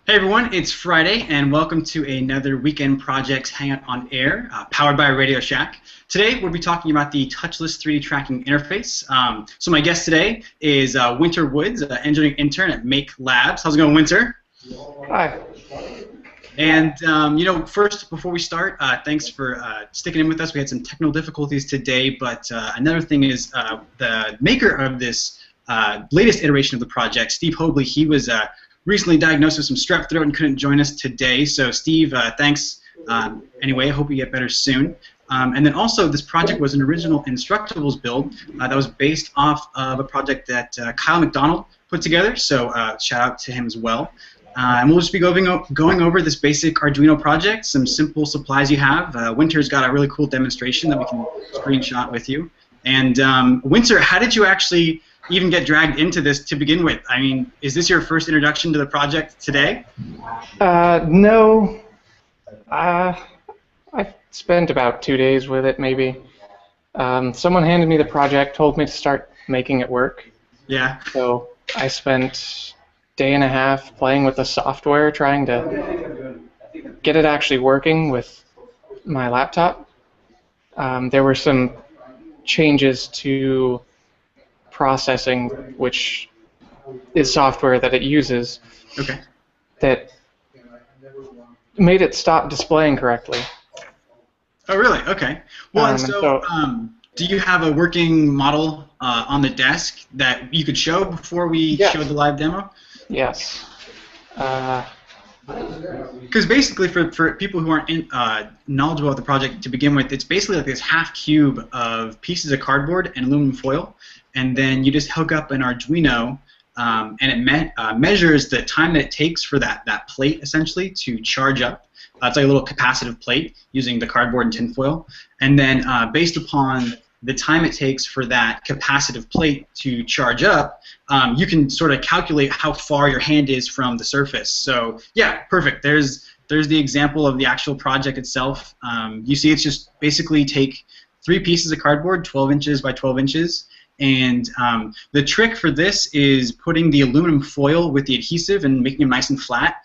Hey everyone, it's Friday, and welcome to another Weekend Projects Hangout on Air, powered by Radio Shack. Today we'll be talking about the Touchless 3D tracking interface. So my guest today is Winter Woods, engineering intern at Make Labs. How's it going, Winter? Hi. And first, before we start, thanks for sticking in with us. We had some technical difficulties today, but another thing is the maker of this latest iteration of the project, Steve Hobley, he was recently diagnosed with some strep throat and couldn't join us today. So Steve, thanks anyway. I hope you get better soon. And then also, this project was an original Instructables build that was based off of a project that Kyle McDonald put together. So shout out to him as well. And we'll just be going over this basic Arduino project, some simple supplies you have. Winter's got a really cool demonstration that we can screenshot with you. And Winter, how did you actually even get dragged into this to begin with? I mean, is this your first introduction to the project today? No. I spent about 2 days with it, maybe. Someone handed me the project, told me to start making it work. Yeah. So I spent a day and a half playing with the software, trying to get it actually working with my laptop. There were some changes to processing, which is software that it uses, Okay. that made it stop displaying correctly. Oh, really? Okay. Well, and do you have a working model on the desk that you could show before we show the live demo? Yes. Because basically, for people who aren't knowledgeable about the project to begin with, it's basically like this half cube of pieces of cardboard and aluminum foil, and then you just hook up an Arduino, and it measures the time that it takes for that plate essentially to charge up. It's like a little capacitive plate using the cardboard and tinfoil, and then based upon the time it takes for that capacitive plate to charge up, you can sort of calculate how far your hand is from the surface. So yeah, perfect. There's the example of the actual project itself. You see, it's just basically take 3 pieces of cardboard, 12 inches by 12 inches, and the trick for this is putting the aluminum foil with the adhesive and making them nice and flat,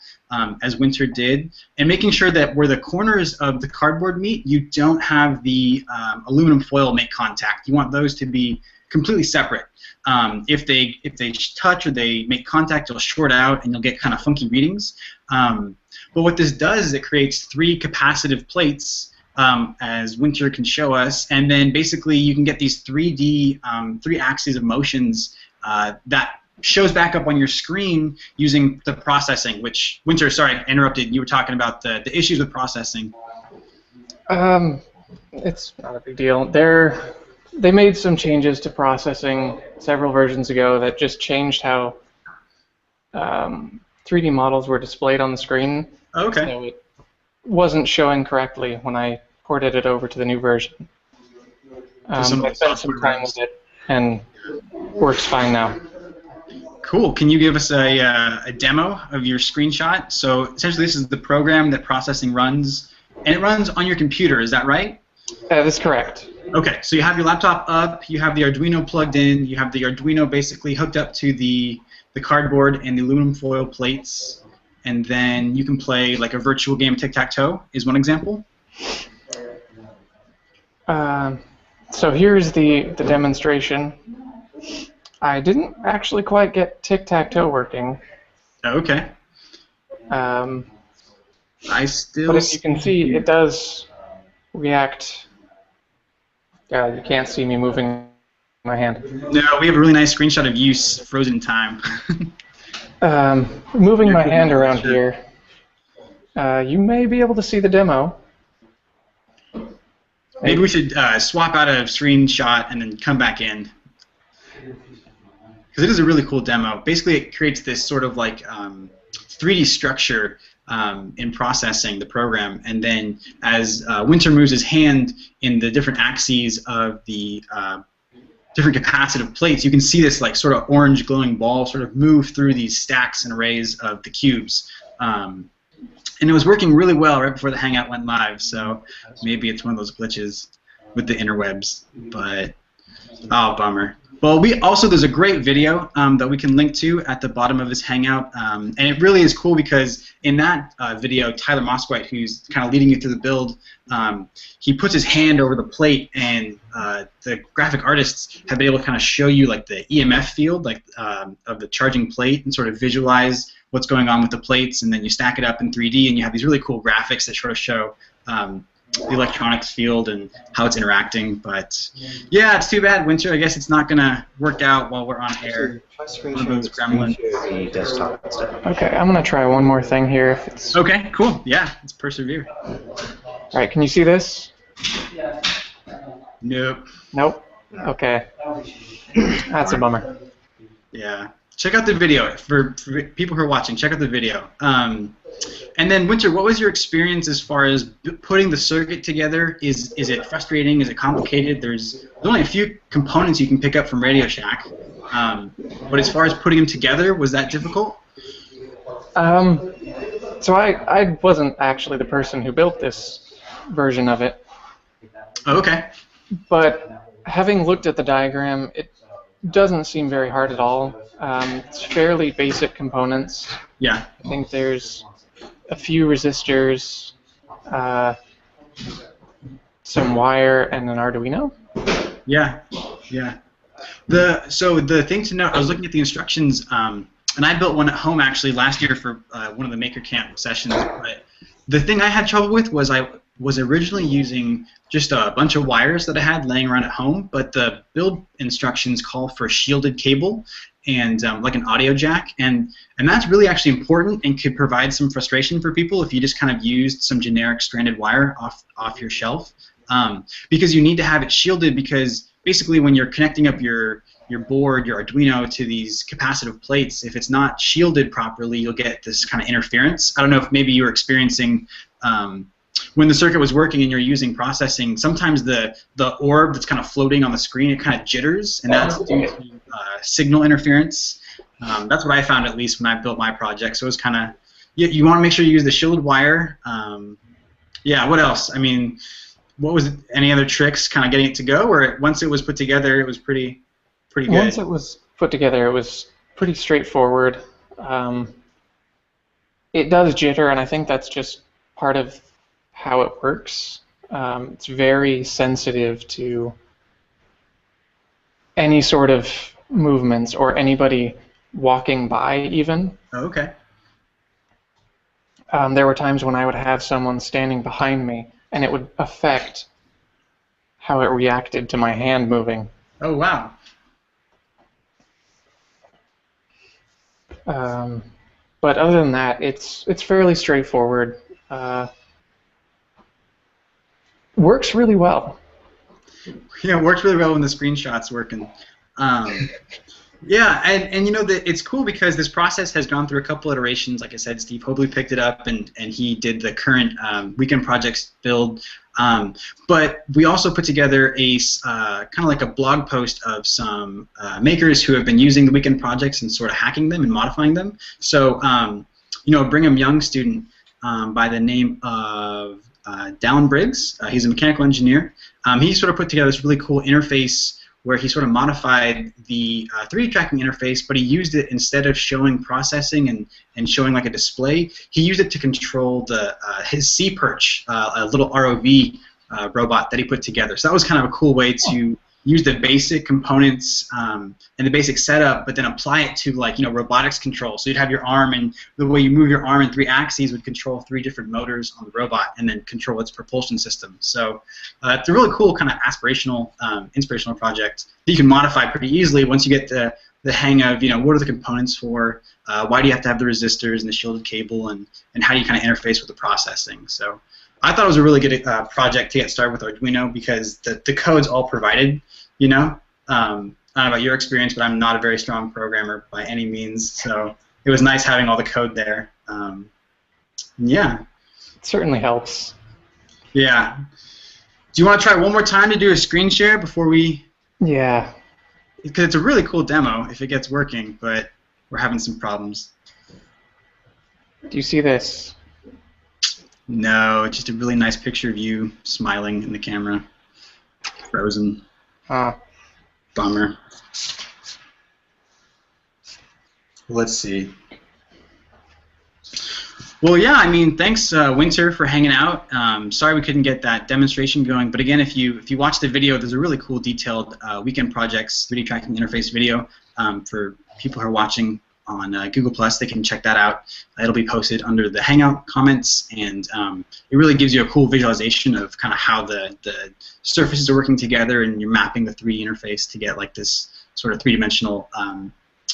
as Winter did, and making sure that where the corners of the cardboard meet, you don't have the aluminum foil make contact. You want those to be completely separate. If they touch or they make contact, it'll short out and you'll get kind of funky readings. But what this does is it creates 3 capacitive plates, as Winter can show us, and then basically you can get these 3D, 3 axes of motions that shows back up on your screen using the processing, which, Winter, sorry, I interrupted. You were talking about the issues with processing. It's not a big deal. They made some changes to processing several versions ago that just changed how 3D models were displayed on the screen. Okay. So it wasn't showing correctly when I ported it over to the new version. I spent some time with it, and works fine now. Cool. Can you give us a demo of your screenshot? So essentially this is the program that processing runs, and it runs on your computer, is that right? That's correct. Okay, so you have your laptop up, you have the Arduino plugged in, you have the Arduino basically hooked up to the cardboard and the aluminum foil plates, and then you can play like a virtual game of tic-tac-toe is one example. So here's the demonstration. I didn't actually quite get tic-tac-toe working. Okay. But as you can see, it does react. You can't see me moving my hand. No, we have a really nice screenshot of you frozen in time. Moving my hand around here, you may be able to see the demo. Maybe we should swap out a screenshot and then come back in. Because it is a really cool demo. Basically, it creates this sort of like 3D structure in processing the program, and then as Winter moves his hand in the different axes of the different capacitive plates, you can see this like sort of orange glowing ball sort of move through these stacks and arrays of the cubes. And it was working really well right before the Hangout went live, so maybe it's one of those glitches with the interwebs, but oh, bummer. Well, there's a great video that we can link to at the bottom of this Hangout, and it really is cool because in that video, Tyler Mosquite, who's kind of leading you through the build, he puts his hand over the plate, and the graphic artists have been able to kind of show you like the EMF field, like of the charging plate, and sort of visualize what's going on with the plates, and then you stack it up in 3D, and you have these really cool graphics that sort of show the electronics field and how it's interacting. But yeah, it's too bad, Winter. I guess it's not gonna work out while we're on air. Screen share the desktop instead. Okay, I'm gonna try one more thing here. If it's... Okay, cool. Yeah, let's persevere. All right, can you see this? Nope. Nope. Okay. That's a bummer. Yeah. Check out the video for people who are watching. Check out the video. And then, Winter, what was your experience as far as putting the circuit together? Is it frustrating? Is it complicated? There's only a few components you can pick up from Radio Shack. But as far as putting them together, was that difficult? So I wasn't actually the person who built this version of it. Oh, okay. But having looked at the diagram, it doesn't seem very hard at all. It's fairly basic components. Yeah. I think there's a few resistors, some wire, and an Arduino. Yeah, yeah. So the thing to note, I was looking at the instructions, and I built one at home actually last year for one of the Maker Camp sessions. But the thing I had trouble with was I was originally using just a bunch of wires that I had laying around at home, but the build instructions call for a shielded cable and like an audio jack, and that's really actually important and could provide some frustration for people if you just kind of used some generic stranded wire off your shelf, because you need to have it shielded, because basically when you're connecting up your board, your Arduino, to these capacitive plates, if it's not shielded properly, you'll get this kind of interference. I don't know if maybe you were experiencing when the circuit was working and you're using processing, sometimes the orb that's kind of floating on the screen, it kind of jitters, and that's due to signal interference. That's what I found, at least, when I built my project. So it was kind of, you want to make sure you use the shielded wire. Yeah, what else? I mean, what was any other tricks kind of getting it to go, or once it was put together, it was pretty good? Once it was put together, it was pretty straightforward. It does jitter, and I think that's just part of how it works. It's very sensitive to any sort of movements or anybody walking by even. Oh, okay. There were times when I would have someone standing behind me, and it would affect how it reacted to my hand moving. Oh, wow. But other than that, it's fairly straightforward. Works really well. Yeah, it works really well when the screenshot's working. Yeah, and you know, it's cool because this process has gone through a couple iterations. Like I said, Steve Hobley picked it up, and he did the current Weekend Projects build. But we also put together a kind of like a blog post of some makers who have been using the Weekend Projects and sort of hacking them and modifying them. So, you know, a Brigham Young student by the name of Dallin Briggs, he's a mechanical engineer. He sort of put together this really cool interface where he sort of modified the 3D tracking interface, but he used it, instead of showing processing and showing like a display, he used it to control his sea perch, a little ROV robot that he put together. So that was kind of a cool way to use the basic components and the basic setup, but then apply it to, like, you know, robotics control. So you'd have your arm, and the way you move your arm in 3 axes would control 3 different motors on the robot, and then control its propulsion system. So it's a really cool kind of aspirational, inspirational project that you can modify pretty easily once you get the hang of, you know, what are the components for, why do you have to have the resistors and the shielded cable, and how do you kind of interface with the processing. So I thought it was a really good project to get started with Arduino, because the code's all provided, you know. I don't know about your experience, but I'm not a very strong programmer by any means, so it was nice having all the code there. Yeah. It certainly helps. Yeah. Do you want to try one more time to do a screen share before we... Yeah. Because it's a really cool demo if it gets working, but we're having some problems. Do you see this? No, it's just a really nice picture of you smiling in the camera. Frozen. Bummer. Let's see. Well, yeah, I mean, thanks, Winter, for hanging out. Sorry we couldn't get that demonstration going, but again, if you watch the video, there's a really cool detailed Weekend Projects 3D tracking interface video for people who are watching on Google+. They can check that out. It'll be posted under the Hangout comments, and it really gives you a cool visualization of kind of how the surfaces are working together, and you're mapping the 3D interface to get like this sort of three-dimensional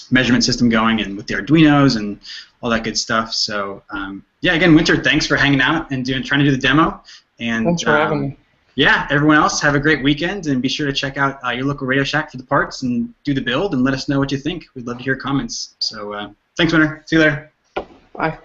measurement system going, and with the Arduinos and all that good stuff. So yeah, again, Winter, thanks for hanging out and trying to do the demo. And Thanks for having me. yeah, everyone else, have a great weekend, and be sure to check out your local Radio Shack for the parts and do the build and let us know what you think. We'd love to hear comments. So thanks, Winter. See you later. Bye.